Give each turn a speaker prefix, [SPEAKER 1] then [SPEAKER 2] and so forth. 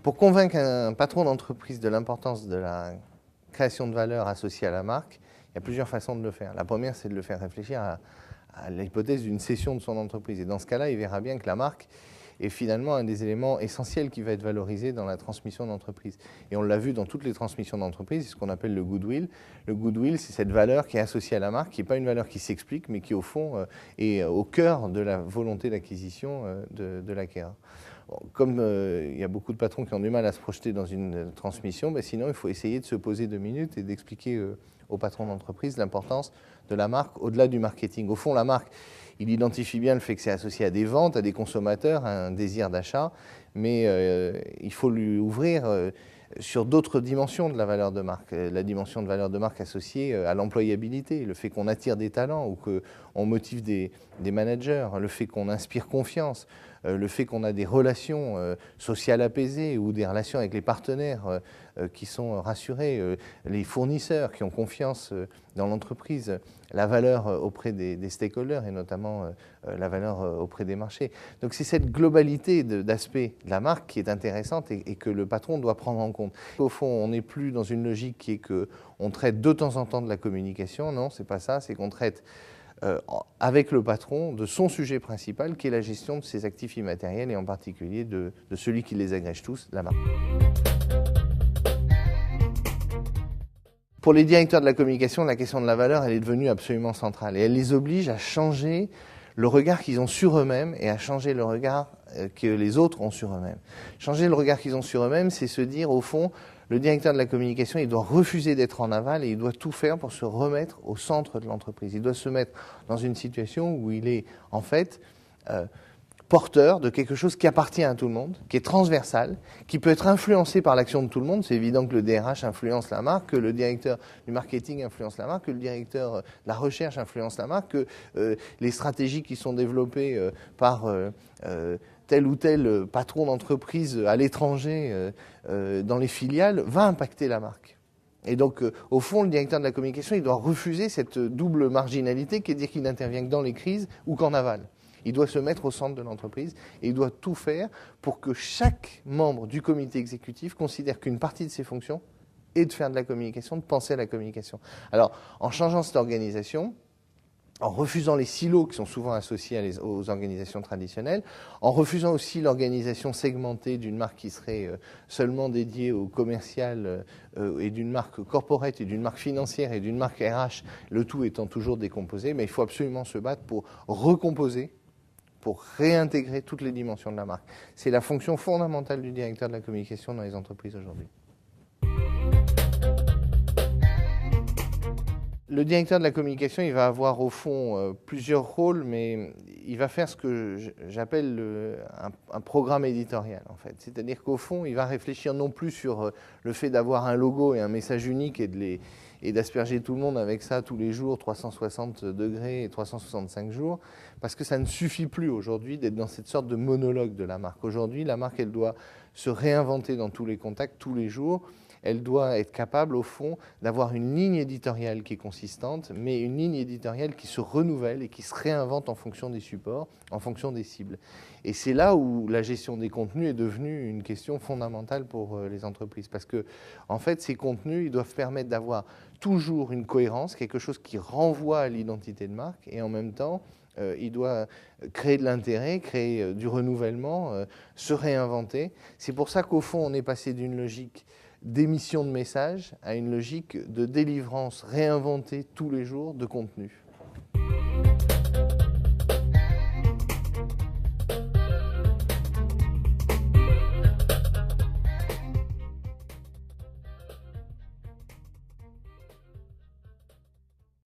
[SPEAKER 1] Pour convaincre un patron d'entreprise de l'importance de la création de valeur associée à la marque, il y a plusieurs façons de le faire. La première, c'est de le faire réfléchir à l'hypothèse d'une cession de son entreprise. Et dans ce cas-là, il verra bien que la marque est finalement un des éléments essentiels qui va être valorisé dans la transmission d'entreprise. Et on l'a vu dans toutes les transmissions d'entreprise, c'est ce qu'on appelle le goodwill. Le goodwill, c'est cette valeur qui est associée à la marque, qui n'est pas une valeur qui s'explique, mais qui, au fond, est au cœur de la volonté d'acquisition de l'acquéreur. Bon, comme il y a beaucoup de patrons qui ont du mal à se projeter dans une transmission, sinon il faut essayer de se poser 2 minutes et d'expliquer aux patrons d'entreprise l'importance de la marque au-delà du marketing. Au fond, la marque, il identifie bien le fait que c'est associé à des ventes, à des consommateurs, à un désir d'achat, mais il faut lui ouvrir sur d'autres dimensions de la valeur de marque. La dimension de valeur de marque associée à l'employabilité, le fait qu'on attire des talents ou qu'on motive des managers, le fait qu'on inspire confiance, le fait qu'on a des relations sociales apaisées ou des relations avec les partenaires qui sont rassurés, les fournisseurs qui ont confiance dans l'entreprise, la valeur auprès des stakeholders et notamment la valeur auprès des marchés. Donc c'est cette globalité d'aspects de la marque qui est intéressante et que le patron doit prendre en compte. Au fond, on n'est plus dans une logique qui est qu'on traite de temps en temps de la communication, non, c'est pas ça, c'est qu'on traite avec le patron de son sujet principal qui est la gestion de ses actifs immatériels et en particulier de celui qui les agrège tous, la marque. Pour les directeurs de la communication, la question de la valeur, elle est devenue absolument centrale et elle les oblige à changer le regard qu'ils ont sur eux-mêmes et à changer le regard que les autres ont sur eux-mêmes. Changer le regard qu'ils ont sur eux-mêmes, c'est se dire, au fond, le directeur de la communication, il doit refuser d'être en aval et il doit tout faire pour se remettre au centre de l'entreprise. Il doit se mettre dans une situation où il est, en fait, porteur de quelque chose qui appartient à tout le monde, qui est transversal, qui peut être influencé par l'action de tout le monde. C'est évident que le DRH influence la marque, que le directeur du marketing influence la marque, que le directeur de la recherche influence la marque, que les stratégies qui sont développées par tel ou tel patron d'entreprise à l'étranger, dans les filiales, va impacter la marque. Et donc, au fond, le directeur de la communication, il doit refuser cette double marginalité qui est de dire qu'il n'intervient que dans les crises ou qu'en aval. Il doit se mettre au centre de l'entreprise et il doit tout faire pour que chaque membre du comité exécutif considère qu'une partie de ses fonctions est de faire de la communication, de penser à la communication. Alors, en changeant cette organisation, en refusant les silos qui sont souvent associés aux organisations traditionnelles, en refusant aussi l'organisation segmentée d'une marque qui serait seulement dédiée au commercial et d'une marque corporate et d'une marque financière et d'une marque RH, le tout étant toujours décomposé, mais il faut absolument se battre pour recomposer, pour réintégrer toutes les dimensions de la marque. C'est la fonction fondamentale du directeur de la communication dans les entreprises aujourd'hui. Le directeur de la communication, il va avoir au fond plusieurs rôles, mais il va faire ce que j'appelle un programme éditorial, en fait. C'est-à-dire qu'au fond, il va réfléchir non plus sur le fait d'avoir un logo et un message unique et d'asperger tout le monde avec ça tous les jours, 360 degrés et 365 jours, parce que ça ne suffit plus aujourd'hui d'être dans cette sorte de monologue de la marque. Aujourd'hui, la marque, elle doit se réinventer dans tous les contacts, tous les jours. Elle doit être capable, au fond, d'avoir une ligne éditoriale qui est consistante, mais une ligne éditoriale qui se renouvelle et qui se réinvente en fonction des supports, en fonction des cibles. Et c'est là où la gestion des contenus est devenue une question fondamentale pour les entreprises. Parce que, en fait, ces contenus, ils doivent permettre d'avoir toujours une cohérence, quelque chose qui renvoie à l'identité de marque, et en même temps, il doit créer de l'intérêt, créer du renouvellement, se réinventer. C'est pour ça qu'au fond, on est passé d'une logique d'émission de messages à une logique de délivrance réinventée tous les jours de contenu.